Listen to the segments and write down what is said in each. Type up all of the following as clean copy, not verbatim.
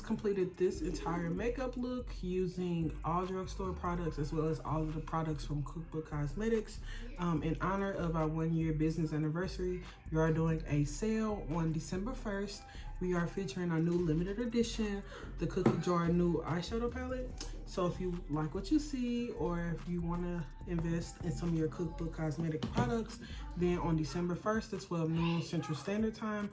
completed this entire makeup look using all drugstore products as well as all of the products from KookBook Cosmetics. In honor of our 1-year business anniversary, we are doing a sale on December 1st. We are featuring our new limited edition, the Cookie Jar Nude Eyeshadow Palette. So if you like what you see, or if you want to invest in some of your KookBook Cosmetic products, then on December 1st at 12 noon Central Standard Time,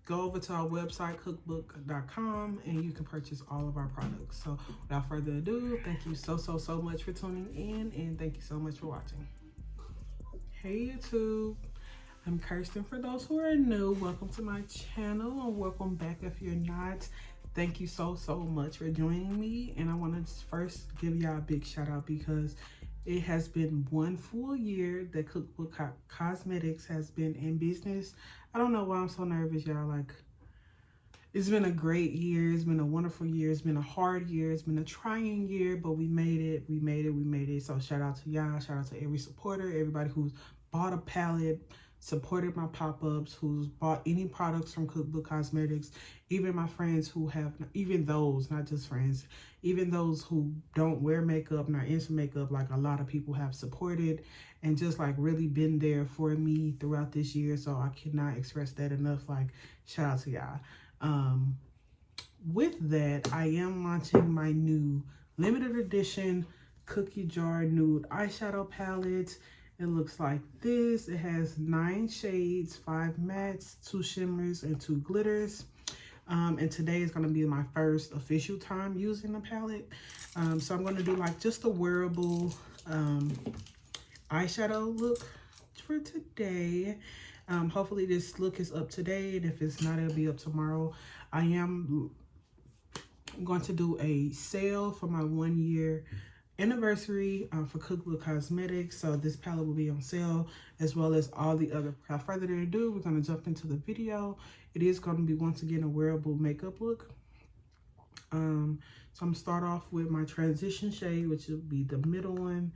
go over to our website, kookbook.com, and you can purchase all of our products. So without further ado, thank you so much for tuning in, and thank you so much for watching. Hey YouTube, I'm Kirsten. For those who are new, welcome to my channel, or welcome back if you're not. Thank you so much for joining me, and I want to first give y'all a big shout out because it has been 1 full year that KookBook Cosmetics has been in business. I don't know why I'm so nervous, y'all. Like, it's been a great year. It's been a wonderful year. It's been a hard year. It's been a trying year, but we made it. We made it. So shout out to y'all. Shout out to every supporter, everybody who's bought a palette, supported my pop-ups, who's bought any products from KookBook Cosmetics, even my friends who have, even those, not just friends, even those who don't wear makeup, not into makeup, like a lot of people have supported and just like really been there for me throughout this year. So I cannot express that enough. Like, shout out to y'all. With that, I am launching my new limited edition Cookie Jar Nude Eyeshadow Palette. It looks like this. It has 9 shades, 5 mattes, 2 shimmers, and 2 glitters. And today is going to be my first official time using the palette. So I'm going to do like just a wearable eyeshadow look for today. Hopefully this look is up today, and if it's not, it'll be up tomorrow. I am going to do a sale for my 1-year anniversary for KookBook Cosmetics. So this palette will be on sale, as well as all the other. Without further ado, we're going to jump into the video. It is going to be once again a wearable makeup look. So I'm going to start off with my transition shade, which will be the middle one,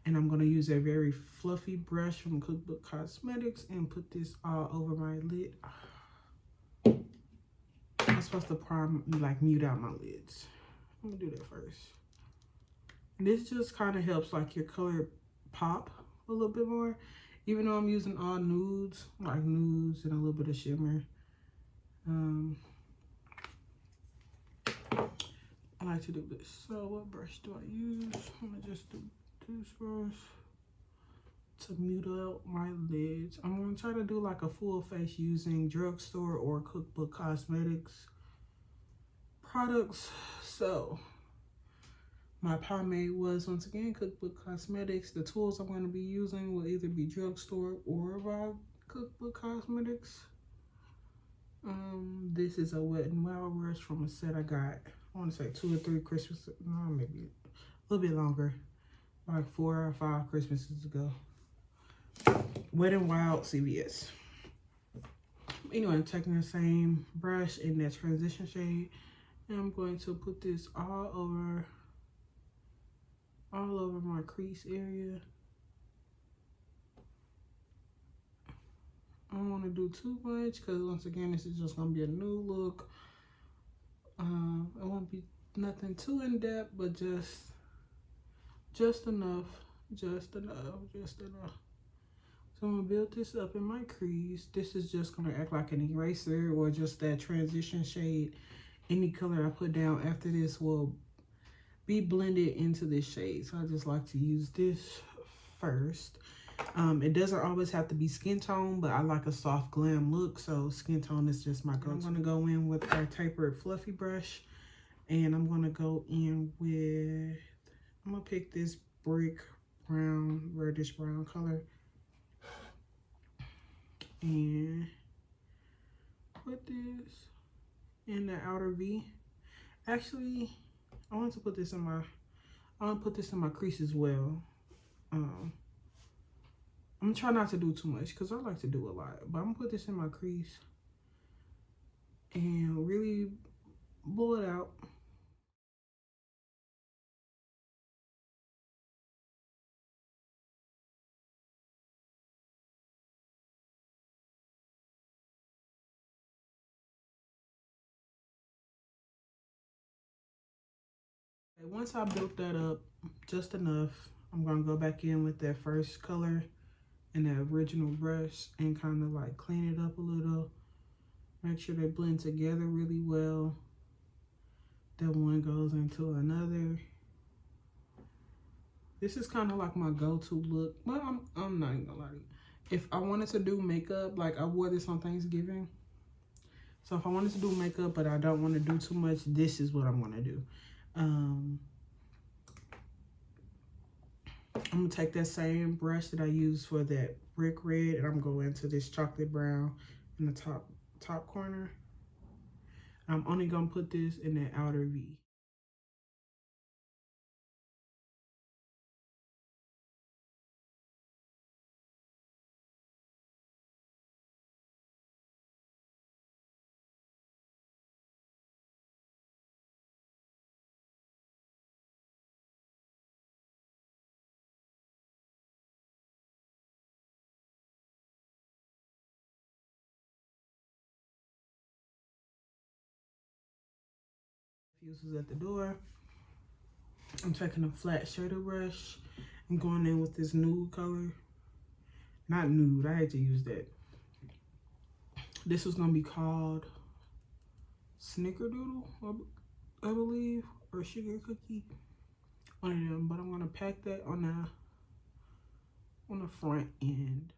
and I'm going to use a very fluffy brush from KookBook Cosmetics and put this all over my lid. I'm supposed to mute out my lids. I'm going to do that first. This just kind of helps like your color pop a little bit more, even though I'm using all nudes, like nudes and a little bit of shimmer. I like to do this. So what brush do I use? I'm gonna just do this brush to mute out my lids. I'm gonna try to do like a full face using drugstore or KookBook Cosmetics products. So my pomade was once again KookBook Cosmetics. The tools I'm going to be using will either be drugstore or by KookBook Cosmetics. This is a Wet n Wild brush from a set I got, I want to say 2 or 3 Christmas, no, maybe a little bit longer, like 4 or 5 Christmases ago. Wet n Wild CVS. Anyway, I'm taking the same brush in that transition shade, and I'm going to put this all over my crease area. I don't want to do too much because once again, this is just going to be a new look. It won't be nothing too in depth, but just enough. So I'm going to build this up in my crease. This is just going to act like an eraser or just that transition shade. Any color I put down after this will be blended into this shade. So I just like to use this first. It doesn't always have to be skin tone, but I like a soft glam look, so skin tone is just my go-to. I'm going to go in with our tapered fluffy brush, and I'm going to go in with, I'm going to pick this brick brown, reddish brown color, and put this in the outer V. Actually, I want to put this in my crease as well. I'm gonna try not to do too much because I like to do a lot, but I'm gonna put this in my crease and really blow it out. Once I built that up just enough, I'm gonna go back in with that first color and that original brush and kind of like clean it up a little. Make sure they blend together really well. That one goes into another. This is kind of like my go-to look. Well, I'm not even gonna lie to you. If I wanted to do makeup, like I wore this on Thanksgiving. So if I wanted to do makeup, but I don't want to do too much, this is what I'm gonna do. I'm gonna take that same brush that I used for that brick red, and I'm going into this chocolate brown in the top corner. I'm only gonna put this in that outer V. Fuses at the door. I'm taking a flat shader brush and going in with this nude color. Not nude, I had to use that. This was gonna be called Snickerdoodle, I believe, or Sugar Cookie. One of them, but I'm gonna pack that on the front end.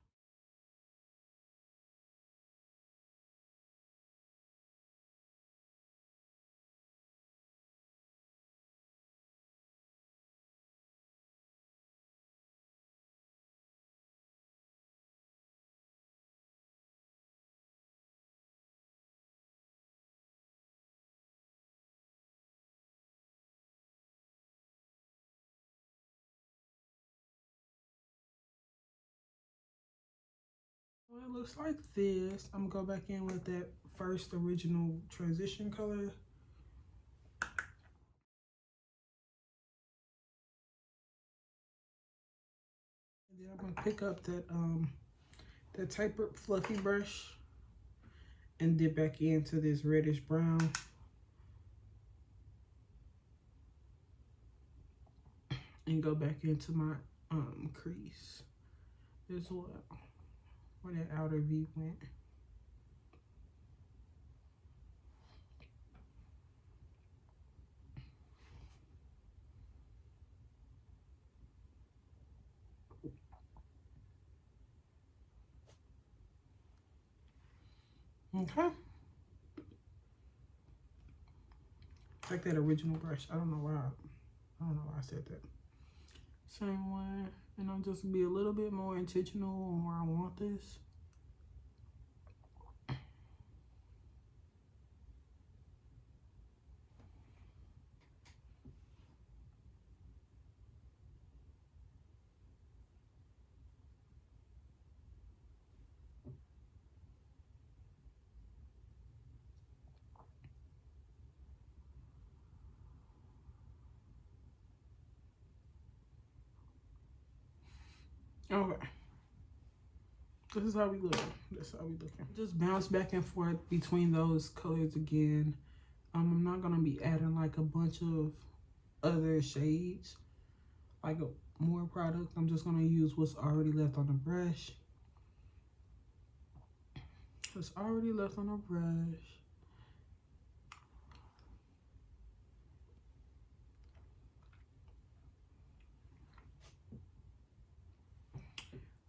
Well, it looks like this. I'm gonna go back in with that first original transition color. And then I'm gonna pick up that tapered fluffy brush and dip back into this reddish brown. And go back into my crease as well, where that outer V went. Okay. Like that original brush. I don't know why I said that. Same way. And I'll just be a little bit more intentional on where I want this. Okay. This is how we look. That's how we looking. Just bounce back and forth between those colors again. I'm not gonna be adding like a bunch of other shades, like more product. I'm just gonna use what's already left on the brush. What's already left on the brush.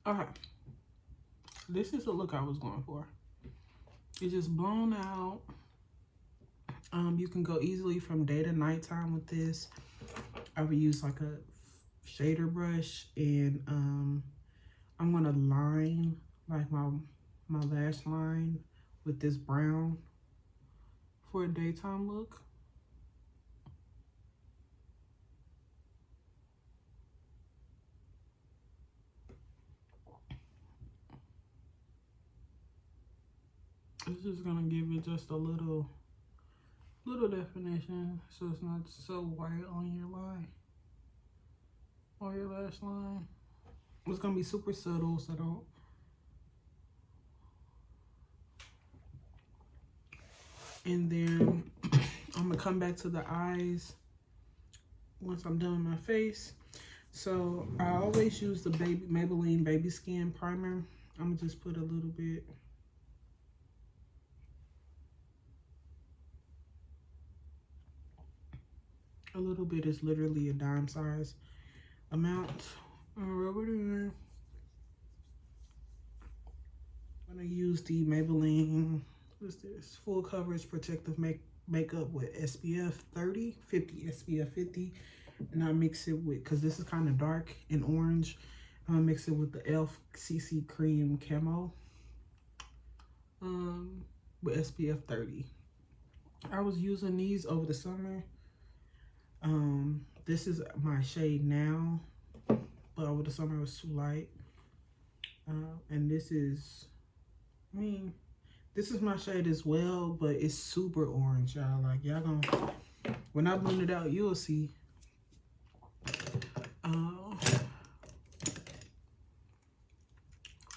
Okay. This is the look I was going for. It's just blown out. You can go easily from day to nighttime with this. I would use like a shader brush, and I'm gonna line like my lash line with this brown for a daytime look. This is gonna give it just a little definition, so it's not so white on your line, on your lash line. It's gonna be super subtle, so don't. And then I'm gonna come back to the eyes once I'm done with my face. So I always use the Maybelline Baby Skin Primer. I'm gonna just put a little bit. A little bit is literally a dime size amount. Rub it in. I'm gonna use the Maybelline, what's this? Full Coverage Protective Makeup with SPF 30, 50, SPF 50. And I mix it with, cause this is kind of dark and orange. I'm gonna mix it with the e.l.f. CC Cream Camo with SPF 30. I was using these over the summer. This is my shade now, but over the summer it was too light. And this is, this is my shade as well, but it's super orange, y'all. Like, y'all gonna, when I blend it out, you'll see.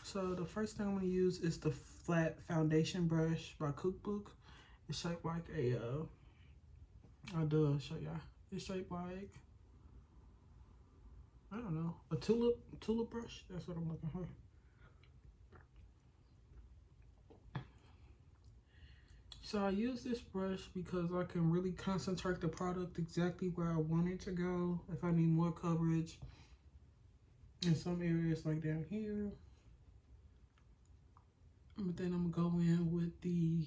So the first thing I'm gonna use is the flat foundation brush by KookBook. It's shaped like a, I'll show y'all. It's shaped like, I don't know, a tulip brush. That's what I'm looking for. So I use this brush because I can really concentrate the product exactly where I want it to go. If I need more coverage in some areas like down here. But then I'm gonna go in with the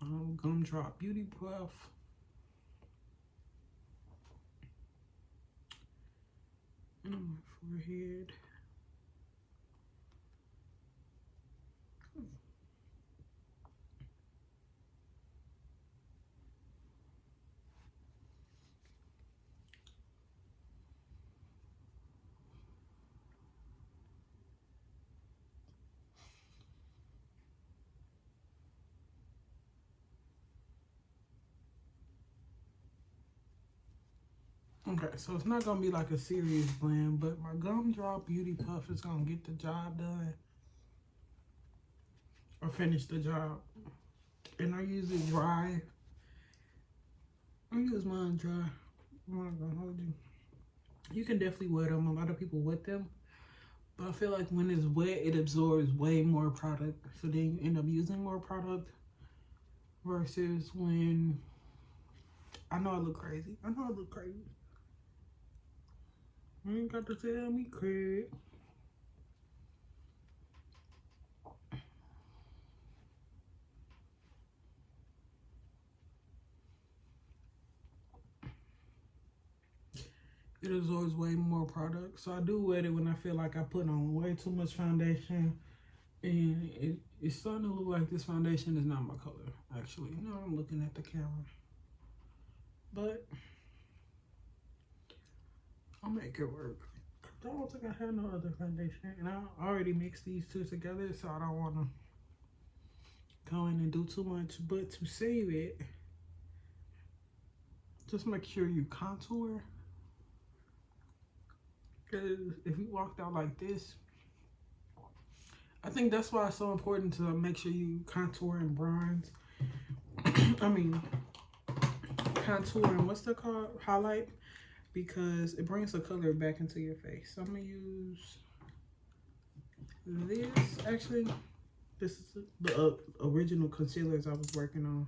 Gumdrop Beauty Puff. And on my forehead. Okay, so it's not gonna be like a serious blend, but my Gumdrop Beauty Puff is gonna get the job done. Or finish the job. And I use it dry. I use mine dry. I'm not gonna hold you. You can definitely wet them. A lot of people wet them. But I feel like when it's wet, it absorbs way more product. So then you end up using more product. Versus when, I know I look crazy. I know I look crazy. You ain't got to tell me, Craig. It absorbs way more product. So I do wet it when I feel like I put on way too much foundation. And it's starting to look like this foundation is not my color, actually. No, I'm looking at the camera. But I'll make it work. I don't think I have no other foundation. And I already mixed these two together, so I don't want to go in and do too much. But to save it, just make sure you contour. Because if you walked out like this, I think that's why it's so important to make sure you contour and bronze. I mean, contour and what's that called? Highlight. Because it brings the color back into your face. So I'm going to use this. Actually, this is the original concealers I was working on.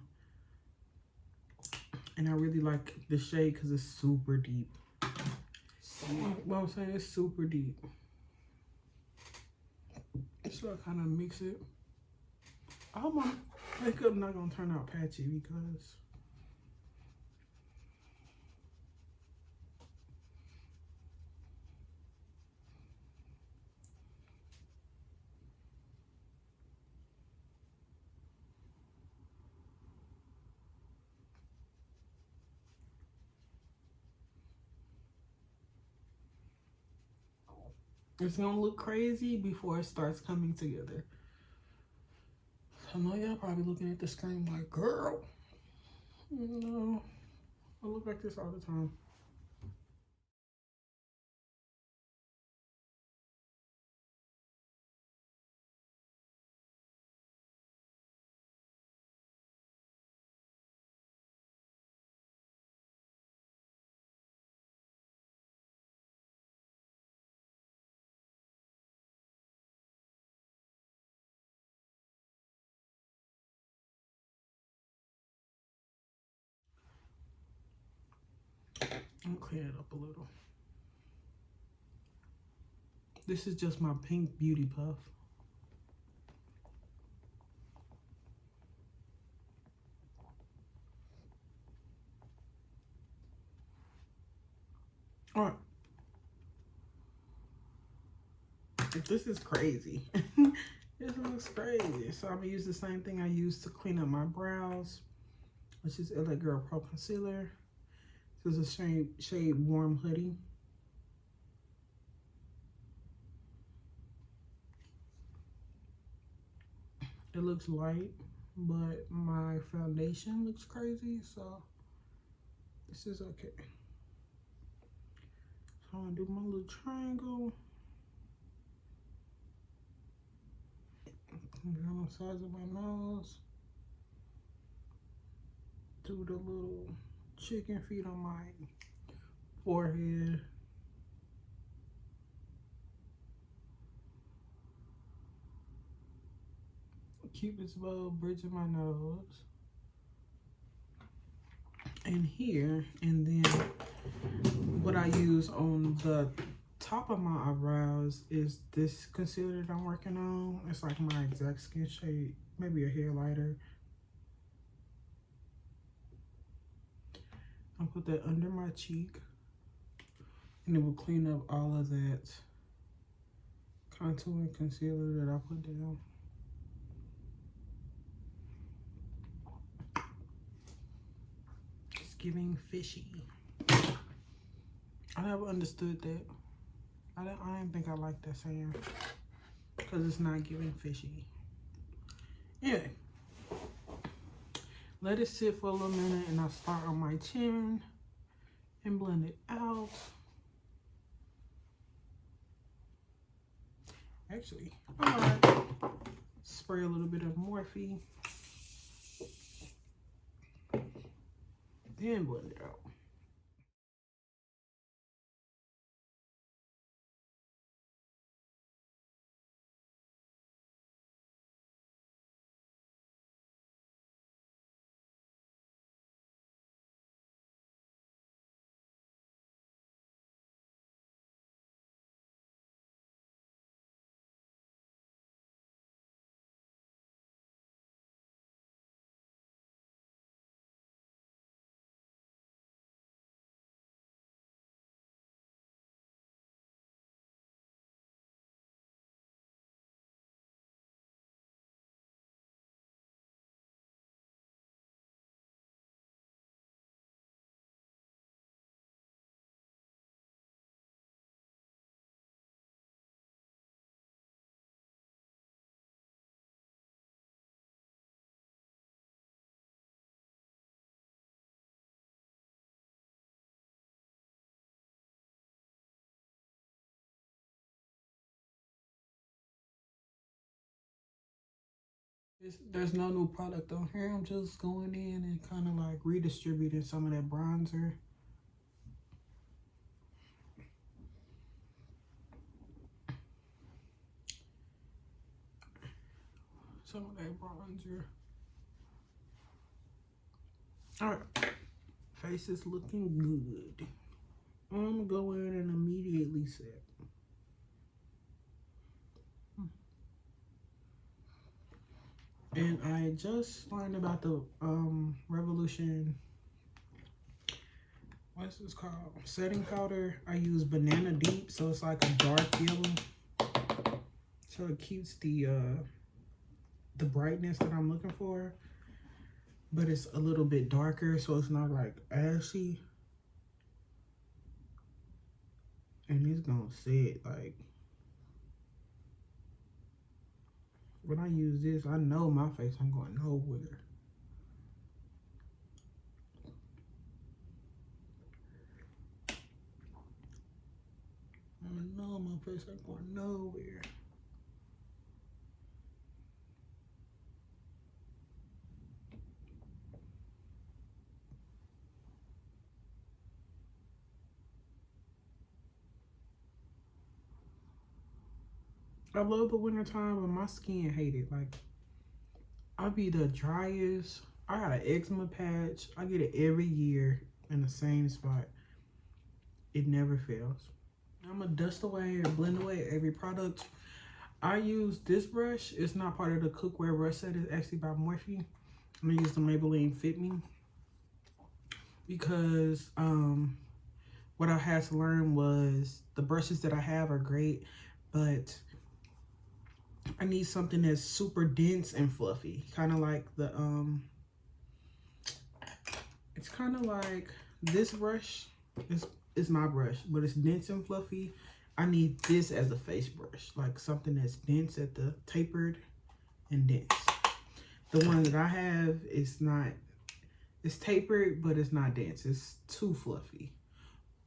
And I really like the shade because it's super deep. What I'm saying, it's super deep. So I kind of mix it. I hope my makeup not going to turn out patchy because it's going to look crazy before it starts coming together. I know y'all probably looking at the screen like, girl, no, I look like this all the time. I'm gonna clean it up a little. This is just my pink beauty puff. All right. This is crazy. This looks crazy. So I'm gonna use the same thing I used to clean up my brows, which is LA Girl Pro Concealer. This is a shade Warm Hoodie. It looks light, but my foundation looks crazy, so this is okay. So I'm gonna do my little triangle. On the sides of my nose. Do the little chicken feet on my forehead. Cupid's bow, bridge of my nose. And here, and then what I use on the top of my eyebrows is this concealer that I'm working on. It's like my exact skin shade, maybe a hair lighter. I'll put that under my cheek, and it will clean up all of that contour and concealer that I put down. It's giving fishy. I never understood that. I didn't think I liked that saying, because it's not giving fishy. Anyway, let it sit for a little minute, and I'll start on my chin and blend it out. Actually, I might spray a little bit of Morphe, then blend it out. There's no new product on here. I'm just going in and kind of like redistributing some of that bronzer. Some of that bronzer. All right, face is looking good. I'm gonna go in and immediately set. And I just learned about the Revolution, what's this called? Setting powder. I use Banana Deep, so it's like a dark yellow. So it keeps the brightness that I'm looking for, but it's a little bit darker, so it's not like ashy. And it's gonna set like, when I use this, I know my face ain't going nowhere. I know my face ain't going nowhere. I love the winter time, but my skin hate it. Like, I'll be the driest. I got an eczema patch. I get it every year in the same spot. It never fails. I'm gonna dust away or blend away every product. I use this brush. It's not part of the cookware brush set. It's actually by Morphe. I'm gonna use the Maybelline Fit Me because what I had to learn was the brushes that I have are great, but I need something that's super dense and fluffy. Kind of like the it's kind of like this brush is my brush, but it's dense and fluffy. I need this as a face brush, like something that's dense at the tapered and dense. The one that I have is not, it's tapered, but it's not dense. It's too fluffy.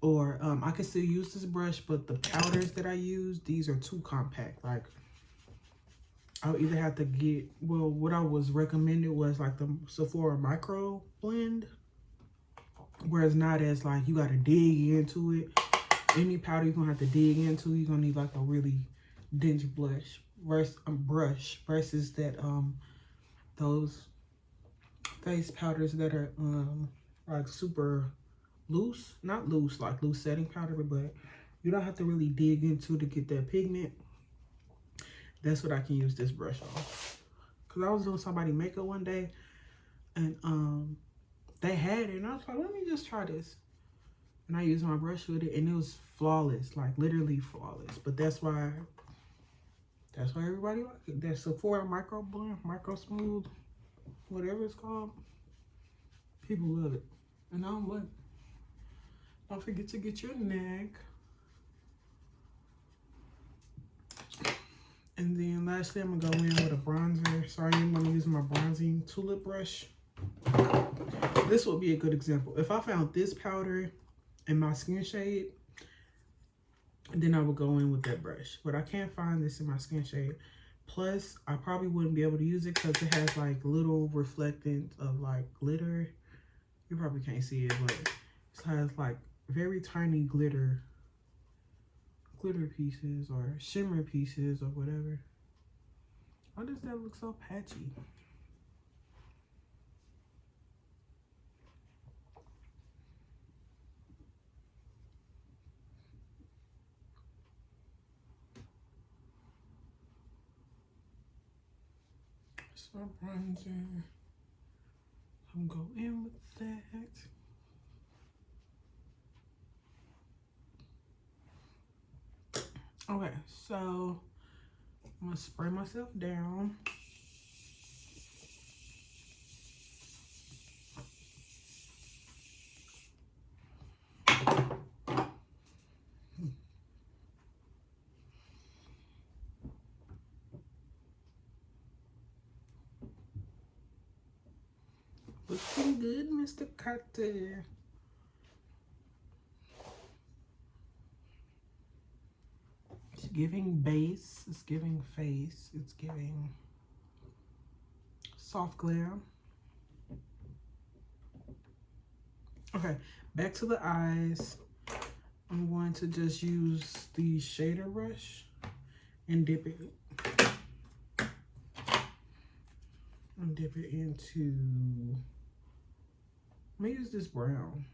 Or I can still use this brush, but the powders that I use, these are too compact. Like I'll either have to get, well, what I was recommended was like the Sephora Micro Blend, where it's not as like you got to dig into it. Any powder you're gonna have to dig into, you're gonna need like a really dense brush versus that those face powders that are like super loose, not loose like loose setting powder, but you don't have to really dig into to get that pigment. That's what I can use this brush on. Cause I was doing somebody makeup one day and they had it and I was like, let me just try this. And I used my brush with it and it was flawless, like literally flawless. But that's why everybody likes it. That Sephora Micro Blend, Micro Smooth, whatever it's called. People love it. And don't forget to get your neck. And then lastly, I'm gonna go in with a bronzer. So I am gonna use my bronzing tulip brush. This would be a good example. If I found this powder in my skin shade, then I would go in with that brush. But I can't find this in my skin shade. Plus, I probably wouldn't be able to use it because it has like little reflectance of like glitter. You probably can't see it, but it has like very tiny glitter pieces or shimmer pieces or whatever. Why does that look so patchy? So bronzer. I'm gonna go in with that. Okay, so I'm gonna spray myself down. Looking good, Mr. Carter. It's giving base, it's giving face, it's giving soft glam. Okay, back to the eyes. I'm going to just use the shader brush and dip it into, I'm gonna use this brown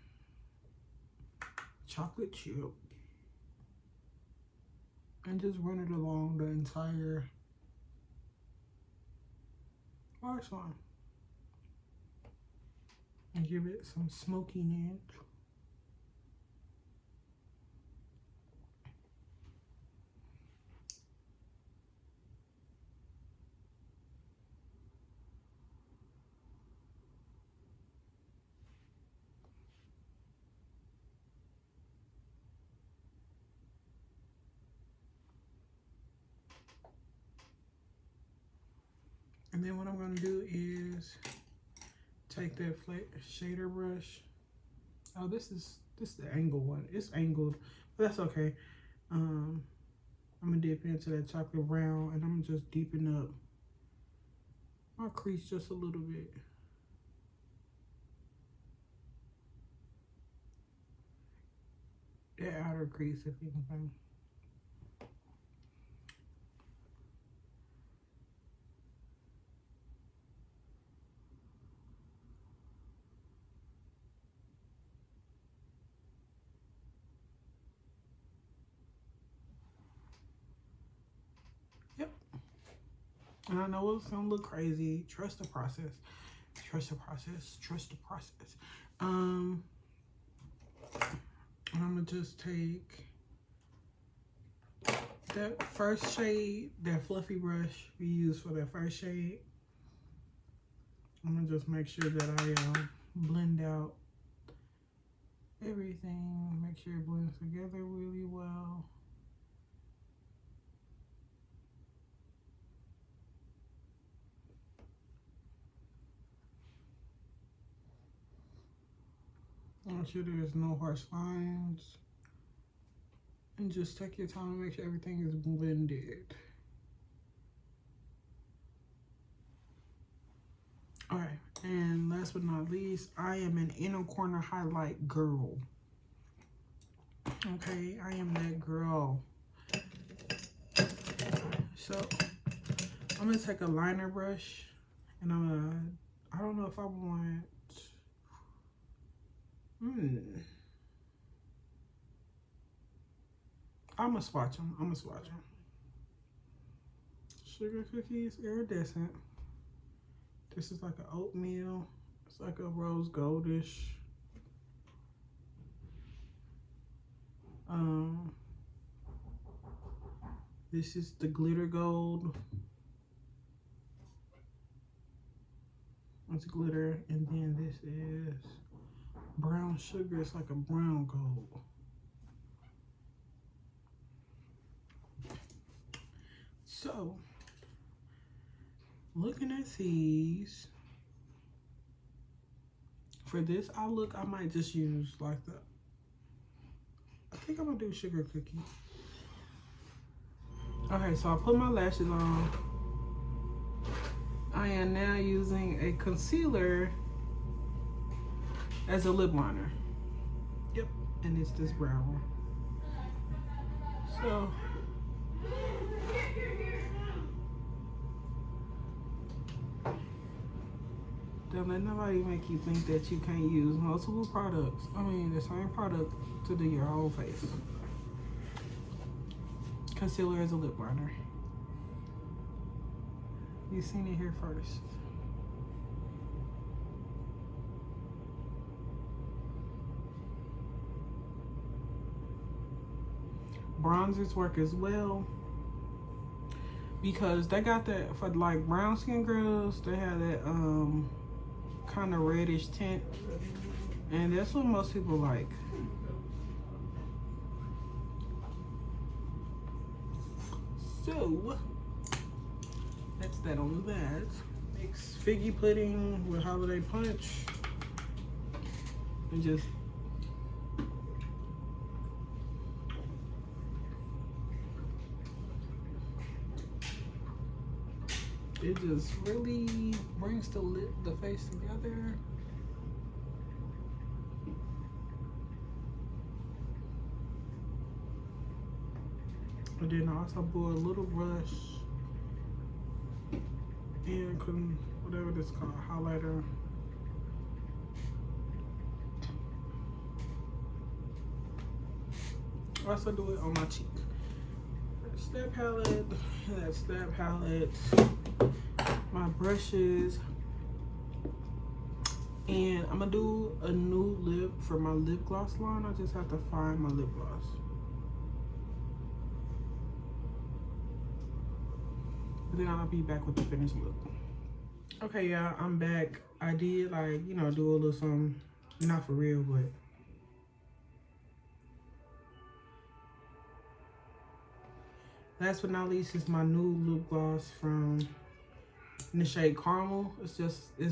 chocolate chip and just run it along the entire lash line and give it some smokiness. And then what I'm going to do is take that flat shader brush. Oh, this is the angled one. It's angled, but that's okay. I'm going to dip into that chocolate brown and I'm just deepen up my crease just a little bit. That outer crease, if anything. And I know it's gonna look crazy. Trust the process. Trust the process. Trust the process. I'm gonna just take that first shade, that fluffy brush we use for that first shade. I'm gonna just make sure that I blend out everything. Make sure it blends together really well. Make sure there's no harsh lines. And just take your time and make sure everything is blended. Alright, and last but not least, I am an inner corner highlight girl. Okay, I am that girl. So, I'm gonna take a liner brush and I don't know if I want, I'm gonna swatch them. Sugar cookies, iridescent. This is like an oatmeal. It's like a rose goldish. This is the glitter gold. It's glitter, and then this is brown sugar. It's like a brown gold. So, looking at these, for this eye look, I might just use like the, I think I'm gonna do sugar cookie. Okay, so I put my lashes on. I am now using a concealer as a lip liner. Yep, and it's this brown one. So, don't let nobody make you think that you can't use multiple products. I mean, the same product to do your whole face. Concealer as a lip liner. You've seen it here first. Bronzers work as well because they got that for like brown skin girls. They have that kind of reddish tint, and that's what most people like. So that's that on that. Mix figgy pudding with holiday punch and just it just really brings the face together. And then I also put a little brush and whatever this called, highlighter. I also do it on my cheek. That's that palette. That's that palette. My brushes. And I'm gonna do a new lip for my lip gloss line. I just have to find my lip gloss. Then I'll be back with the finished look. Okay, y'all, I'm back. I did, like, you know, do a little something. Not for real, but last but not least is my new lip gloss from in the shade Caramel. It's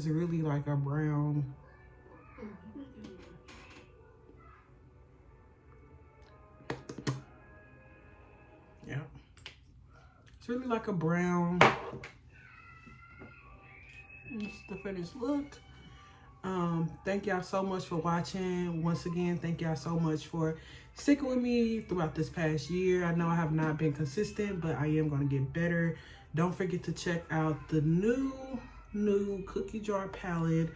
really like a brown. Yeah. It's really like a brown. This is the finished look. Thank y'all so much for watching. Once again, thank y'all so much for sticking with me throughout this past year. I know I have not been consistent, but I am going to get better. Don't forget to check out the new cookie jar palette.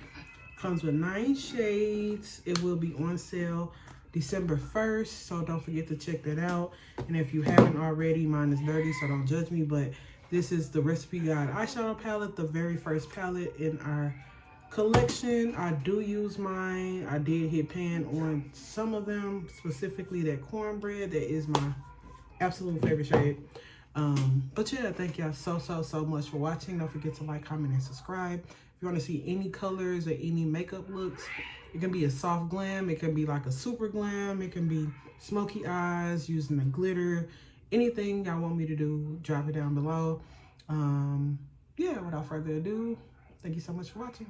Comes with 9 shades. It will be on sale December 1st, so don't forget to check that out. And if you haven't already, mine is dirty, so don't judge me, but This is the Recipe Guide eyeshadow palette, the very first palette in our collection. I do use mine. I did hit pan on some of them, specifically that cornbread. That is my absolute favorite shade. But yeah, thank y'all so much for watching. Don't forget to like, comment, and subscribe. If you want to see any colors or any makeup looks, it can be a soft glam, it can be like a super glam, it can be smoky eyes using a glitter. Anything y'all want me to do, drop it down below. Yeah, without further ado, thank you so much for watching.